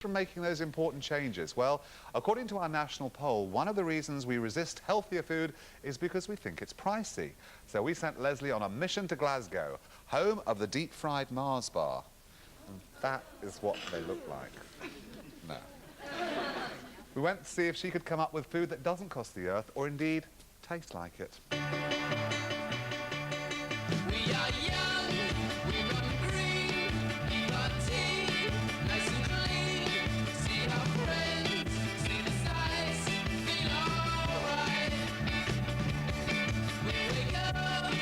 from making those important changes? Well, according to our national poll, one of the reasons we resist healthier food is because we think it's pricey. So we sent Leslie on a mission to Glasgow, home of the deep-fried Mars bar. And that is what they look like. No. We went to see if she could come up with food that doesn't cost the earth, or indeed taste like it. We are young, we run green, eat our tea, nice and clean. See our friends, see the sights, feel alright. We wake up,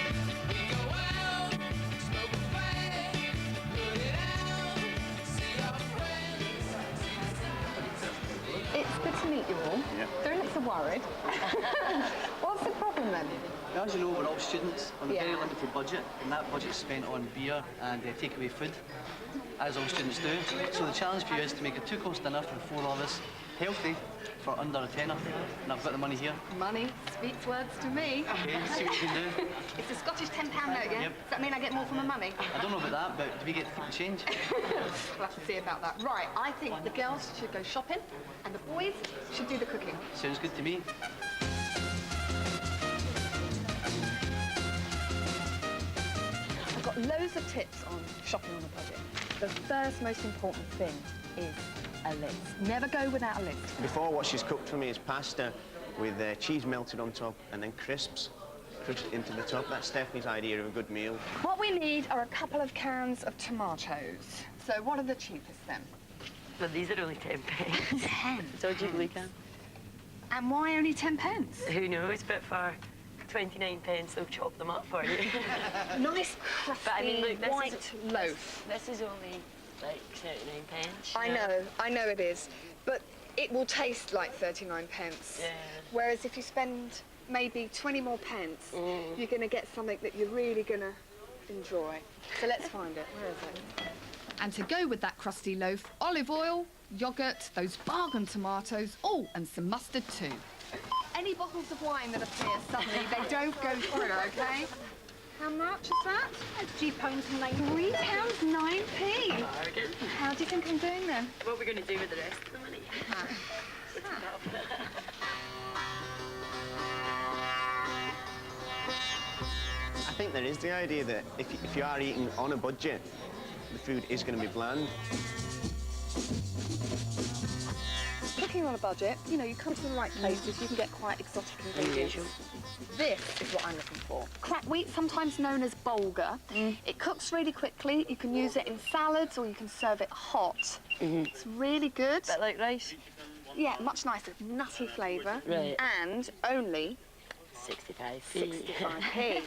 we go out, smoke away, put it out. See our friends, see the sights. It's good to meet you all. Yeah. Don't look so worried. What's the problem then? As you know, we're all students on a very Yeah. limited budget, and that budget's spent on beer and takeaway food, as all students do. So the challenge for you is to make a two-course dinner for 4 of us, healthy, for under a tenner. And I've got the money here. Money speaks words to me. Okay, see what you can do. It's a Scottish £10 note, yeah? Yep. Does that mean I get more for my money? I don't know about that, but do we get to keep the change? We'll have to see about that. Right, I think the girls should go shopping and the boys should do the cooking. Sounds good to me. I've got loads of tips on shopping on a budget. The first most important thing is a list. Never go without a list. Before, what she's cooked for me is pasta with cheese melted on top and then crisps crushed into the top. That's Stephanie's idea of a good meal. What we need are a couple of cans of tomatoes. So what are the cheapest then? But these are only £10. 10. So Jubilee can. And why only 10 pence? Who knows, but for 29 pence, they'll chop them up for you. Nice, crusty, But I mean, look, this white is, loaf. This is only like 39 pence. I know it is. But it will taste like 39 pence. Yeah. Whereas if you spend maybe 20 more pence, you're going to get something that you're really going to enjoy. So let's find it. Where is it? And to go with that crusty loaf, olive oil, yoghurt, those bargain tomatoes, oh, and some mustard too. Any bottles of wine that appear suddenly, they don't go through, OK? How much is that? £3.09. £3.09p. How do you think I'm doing then? What are we going to do with the rest of the money? I think there is the idea that if you are eating on a budget, the food is going to be bland. Cooking on a budget, you know, you come to the right places, you can get quite exotic ingredients. This is what I'm looking for. Cracked wheat, sometimes known as bulgar. It cooks really quickly. You can use it in salads or you can serve it hot. It's really good. Bit like rice? Yeah, much nicer. Nutty flavour. Right. And only 65p. 65p.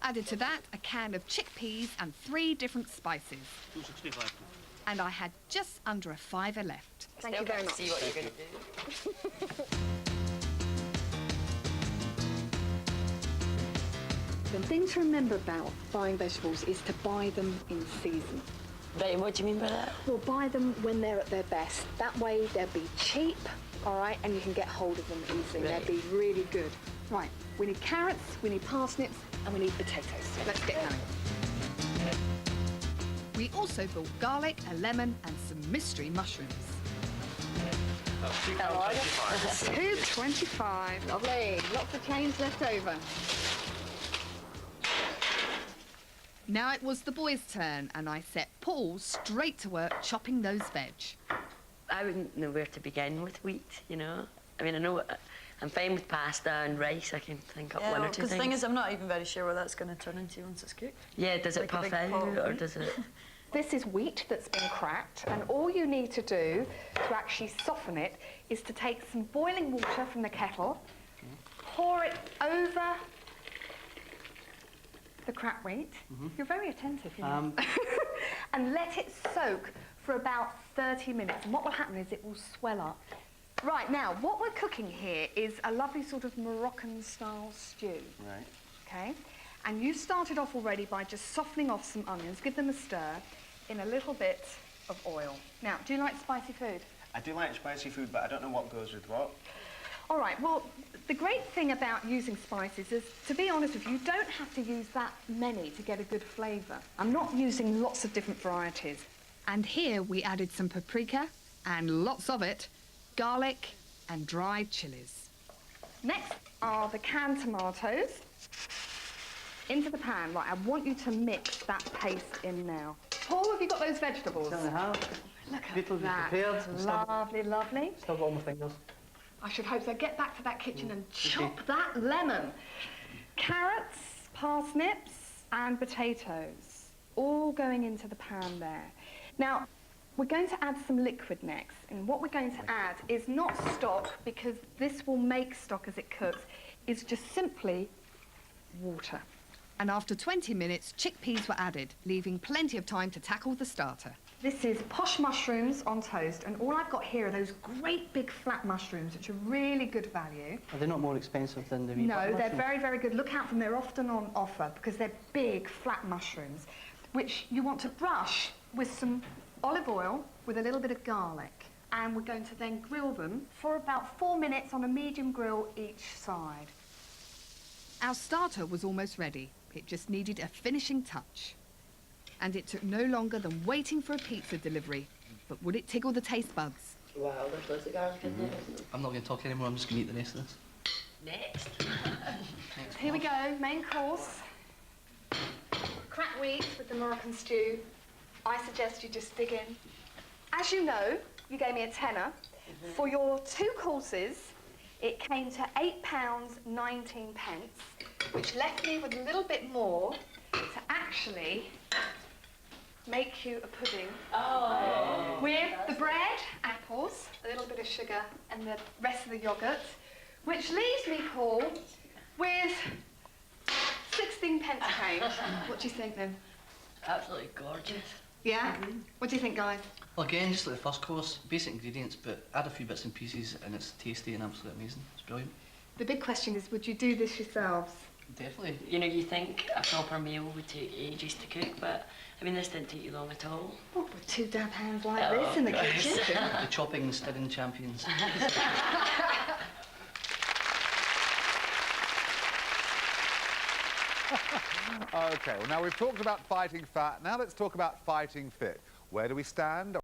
Added to that, a can of chickpeas and 3 different spices. 265. And I had just under a £5 left. Thank you very much. See what you're going to do. The thing to remember about buying vegetables is to buy them in season. Right, and what do you mean by that? Well, buy them when they're at their best. That way they'll be cheap, all right, and you can get hold of them easily. Right. They'll be really good. Right, we need carrots, we need parsnips, and we need potatoes. Let's get going. We also bought garlic, a lemon and some mystery mushrooms. £2.25. Lovely. Lots of change left over. Now it was the boys' turn and I set Paul straight to work chopping those veg. I wouldn't know where to begin with wheat, you know? I mean, I know I'm fine with pasta and rice. I can think up one or two because things. the thing is, I'm not even very sure what that's going to turn into once it's cooked. Yeah, does it Like a puff big out pot of or wheat. does it... This is wheat that's been cracked, and all you need to do to actually soften it is to take some boiling water from the kettle, pour it over the cracked wheat. You're very attentive, you know. And let it soak for about 30 minutes. And what will happen is it will swell up. Right, now, what we're cooking here is a lovely sort of Moroccan-style stew. Right. Okay? And you started off already by just softening off some onions, give them a stir in a little bit of oil. Now, do you like spicy food? I do like spicy food, but I don't know what goes with what. All right, well, the great thing about using spices is, to be honest with you, you don't have to use that many to get a good flavour. I'm not using lots of different varieties. And here we added some paprika, and lots of it, garlic and dried chilies. Next are the canned tomatoes. Into the pan. Right, I want you to mix that paste in now. Paul, have you got those vegetables? Still in the house. Look at Beautifully that. prepared. Lovely, lovely. Still got all my fingers. I should hope so. Get back to that kitchen and chop that lemon. Carrots, parsnips and potatoes, all going into the pan there. Now, we're going to add some liquid next, and what we're going to add is not stock, because this will make stock as it cooks, is just simply water. And after 20 minutes, chickpeas were added, leaving plenty of time to tackle the starter. This is posh mushrooms on toast, and all I've got here are those great big flat mushrooms, which are really good value. Are they not more expensive than the wee No, button they're mushrooms? very, very good. Look out for them. They're often on offer because they're big, flat mushrooms, which you want to brush with some olive oil with a little bit of garlic. And we're going to then grill them for about 4 minutes on a medium grill each side. Our starter was almost ready. It just needed a finishing touch. And it took no longer than waiting for a pizza delivery. But would it tickle the taste buds? Wow, there's loads of garlic in there. I'm not going to talk anymore, I'm just going to eat the rest of this. Next. Here we go, main course. Cracked wheat with the Moroccan stew. I suggest you just dig in. As you know, you gave me a tenner. For your 2 courses, it came to £8.19, which left me with a little bit more to actually make you a pudding. Oh. With the bread, apples, a little bit of sugar, and the rest of the yoghurt, which leaves me, Paul, with 16 pence change. What do you think then? Absolutely gorgeous. Yeah? What do you think, guys? Well, again, just like the first course, basic ingredients, but add a few bits and pieces and it's tasty and absolutely amazing. It's brilliant. The big question is, would you do this yourselves? Definitely. You know, you think a proper meal would take ages to cook, but I mean, this didn't take you long at all. Oh, with 2 dab hands like Oh, this in the Christ. kitchen. The chopping and stirring champions. Okay, well, now we've talked about fighting fat. Now let's talk about fighting fit. Where do we stand?